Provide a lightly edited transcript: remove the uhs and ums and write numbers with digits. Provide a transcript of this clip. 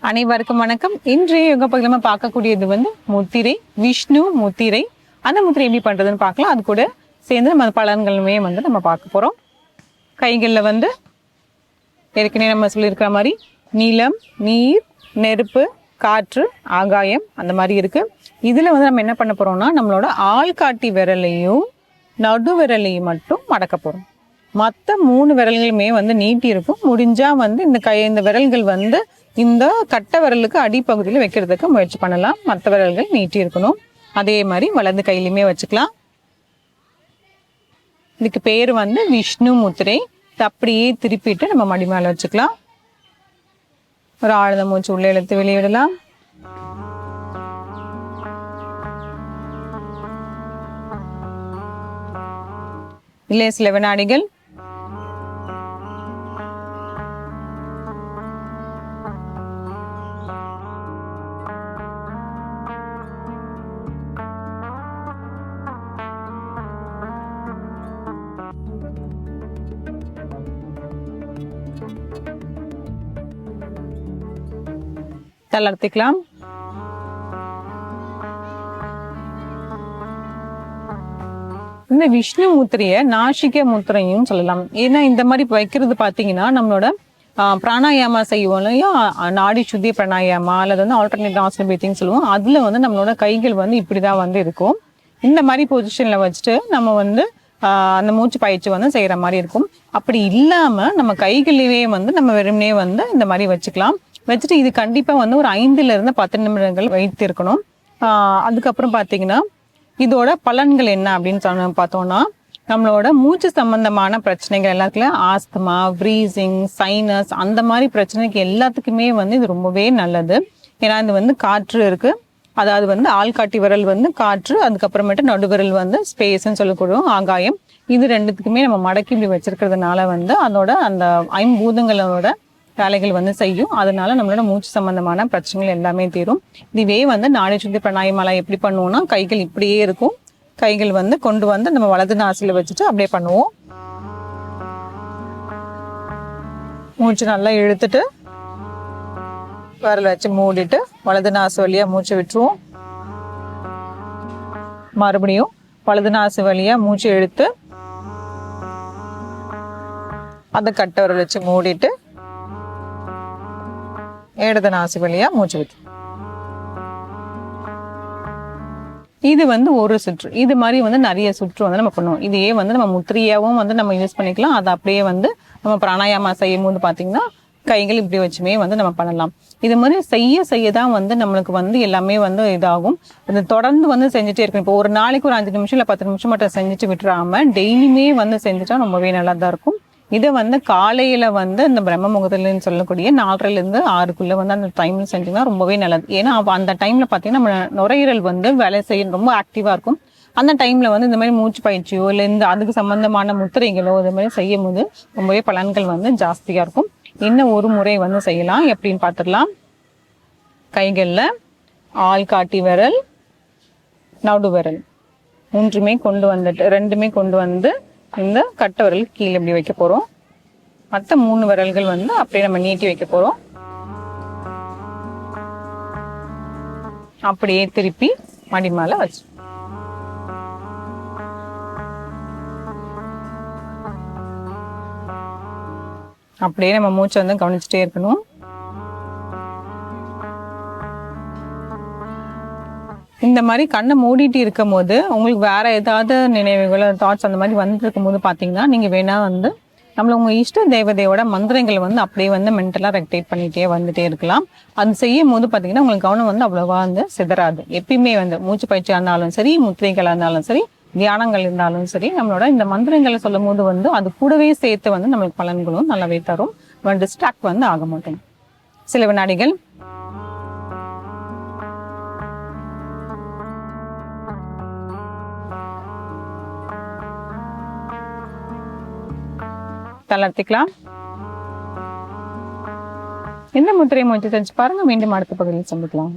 அனைவருக்கும் வணக்கம். இன்றைய யோகா பகுதியில் நம்ம பார்க்கக்கூடியது முத்திரை, விஷ்ணு முத்திரை. அந்த முத்திரை எப்படி பண்றதுன்னு பார்க்கலாம். அது கூட சேர்ந்து நம்ம பலன்களுமே நம்ம பார்க்க போறோம். கைகளில் ஏற்கனவே நம்ம சொல்லியிருக்கிற மாதிரி நிலம், நீர், நெருப்பு, காற்று, ஆகாயம் அந்த மாதிரி இருக்கு. இதுல நம்ம என்ன பண்ண போறோம்னா நம்மளோட ஆள்காட்டி விரலையும் நடு விரலையும் மட்டும் மடக்க போறோம். மற்ற 3 விரல்களுமே நீட்டி இருக்கும். முடிஞ்சா இந்த விரல்கள் இந்த கட்டை விரலுக்கு அடிப்பகுதியில் வைக்கிறதுக்கு முயற்சி பண்ணலாம். மற்ற விரல்கள் நீட்டி இருக்கணும். அதே மாதிரி வலது கையிலுமே வச்சுக்கலாம். இதுக்கு பேர் விஷ்ணு முத்திரை. அப்படியே திருப்பிட்டு நம்ம மடி மேல வச்சுக்கலாம். ஒரு ஆழ்ந்த மூச்சு உள்ள இழுத்து வெளியே விடலாம். இல்லை சில வினாடிகள் தளர்த்திக்கலாம். இந்த விஷ்ணு முத்திரைய நாசிக முத்திரையும் சொல்லலாம். ஏன்னா இந்த மாதிரி வைக்கிறது பாத்தீங்கன்னா நம்மளோட பிராணாயாமா செய்வோம் இல்லையா, நாடி சுத்தி பிராணாயாமா அல்லது ஆல்டர்னேட் நாஸ்டல் பிரீத்திங் சொல்லுவோம். அதுல நம்மளோட கைகள் இப்படிதான் இருக்கும். இந்த மாதிரி பொசிஷன்ல வச்சுட்டு நம்ம அந்த மூச்சு பயிற்சி செய்யற மாதிரி இருக்கும். அப்படி இல்லாம நம்ம கைகளிலேயே நம்ம வெறுமனே இந்த மாதிரி வச்சுக்கலாம். வச்சுட்டு இது கண்டிப்பா ஒரு 5 இருந்து 10 நிமிடங்கள் வைத்து இருக்கணும். அதுக்கப்புறம் பாத்தீங்கன்னா இதோட பலன்கள் என்ன அப்படின்னு பார்த்தோம்னா நம்மளோட மூச்சு சம்பந்தமான பிரச்சனைகள் எல்லாத்துலயும் ஆஸ்துமா, ப்ரீசிங், சைனஸ் அந்த மாதிரி பிரச்சனைக்கு எல்லாத்துக்குமே இது ரொம்பவே நல்லது. ஏன்னா இது காற்று இருக்கு. அதாவது ஆள்காட்டி விரல் காற்று, அதுக்கப்புறமேட்டு நடுவிரல் ஸ்பேஸ்ன்னு சொல்லக்கூடிய ஆகாயம். இது ரெண்டுத்துக்குமே நம்ம மடக்கி இப்படி வச்சிருக்கிறதுனால அதோட அந்த 5 பூதங்களோட வேலைகள் செய்யும். அதனால நம்மளோட மூச்சு சம்பந்தமான பிரச்சனைகள் எல்லாமே தீரும். இதுவே நாடி சுத்தி பிராணாயாமம் எப்படி பண்ணுவோம்னா கைகள் இப்படியே இருக்கும். கைகள் கொண்டு நம்ம வலது நாசில வச்சுட்டு அப்படியே பண்ணுவோம். மூச்சு நல்லா இழுத்துட்டு விரல் வச்சு மூடிட்டு வலது நாசு வழியா மூச்சு விட்டுருவோம். மறுபடியும் வலது நாசு வழியா மூச்சு இழுத்து அந்த கட்டை விரல் வச்சு மூடிட்டு இடது நாசி வழியா மூச்சு விட்டு. இது ஒரு சுற்று. இது மாதிரி நிறைய சுற்று நம்ம பண்ணுவோம். இதையே நம்ம முத்திரையாவும் நம்ம யூஸ் பண்ணிக்கலாம். அதை அப்படியே நம்ம பிராணாயாமா செய்யும் போது பாத்தீங்கன்னா கைகள் இப்படி வச்சுமே நம்ம பண்ணலாம். இது மாதிரி செய்யதான் நம்மளுக்கு எல்லாமே இதாகும். இது தொடர்ந்து செஞ்சுட்டே இருக்கணும். இப்போ ஒரு நாளைக்கு ஒரு 5 நிமிஷம் இல்ல 10 நிமிஷம் மட்டும் செஞ்சுட்டு விட்டுறாம டெய்லியுமே செஞ்சுட்டா ரொம்பவே நல்லா தான் இருக்கும். இதை காலையில இந்த பிரம்ம முகூர்த்தம்னு சொல்லக்கூடிய 4:30 இருந்து 6க்குள்ள அந்த டைம்ல செஞ்சீங்கன்னா ரொம்பவே நல்லது. ஏன்னா அந்த டைம்ல பாத்தீங்கன்னா நம்ம நுரையீரல் வேலை செய்ய ரொம்ப ஆக்டிவா இருக்கும். அந்த டைம்ல இந்த மாதிரி மூச்சு பயிற்சியோ இல்ல அதுக்கு சம்பந்தமான முத்திரைகளோ இது மாதிரி செய்யும் போது ரொம்பவே பலன்கள் ஜாஸ்தியா இருக்கும். இன்னும் ஒரு முறை செய்யலாம். எப்படின்னு பார்த்துடலாம். கைகள்ல ஆள்காட்டி விரல், நடு விரல் 3மே கொண்டு வந்துட்டு 2மே கொண்டு இந்த கட்டை விரல் கீழே இப்படி வைக்க போறோம். மற்ற 3 விரல்கள் அப்படியே நம்ம நீட்டி வைக்க போறோம். அப்படியே திருப்பி மடி மேல வச்சு அப்படியே நம்ம மூச்சை கவனிச்சுட்டே இருக்கணும். இந்த மாதிரி கண்ணை மூடிட்டு இருக்கும் போது உங்களுக்கு வேற ஏதாவது நினைவுகள் தாட்ஸ் அந்த மாதிரி இருக்கும் போது பாத்தீங்கன்னா நீங்க வேணா நம்மள உங்க இஷ்ட தேவதையோட மந்திரங்கள் அப்படியே மென்டலா ரெக்டேட் பண்ணிட்டே வந்துட்டே இருக்கலாம். அது செய்யும் போது பாத்தீங்கன்னா உங்களுக்கு கவனம் அவ்வளவா சிதறாது. எப்பயுமே மூச்சு பயிற்சியா இருந்தாலும் சரி, முத்திரைகளா இருந்தாலும் சரி, தியானங்கள் இருந்தாலும் சரி, நம்மளோட இந்த மந்திரங்களை சொல்லும் போது அது கூடவே சேர்த்து நம்மளுக்கு பலன்களும் நல்லாவே தரும். டிஸ்ட்ராக்ட் ஆக மாட்டோம். சில வினாடிகள் தளர்த்திக்கலாம். இந்த முத்திரையை முயற்சி செஞ்சு பாருங்க. மீண்டும் அடுத்த பகுதியில் சந்திக்கலாம்.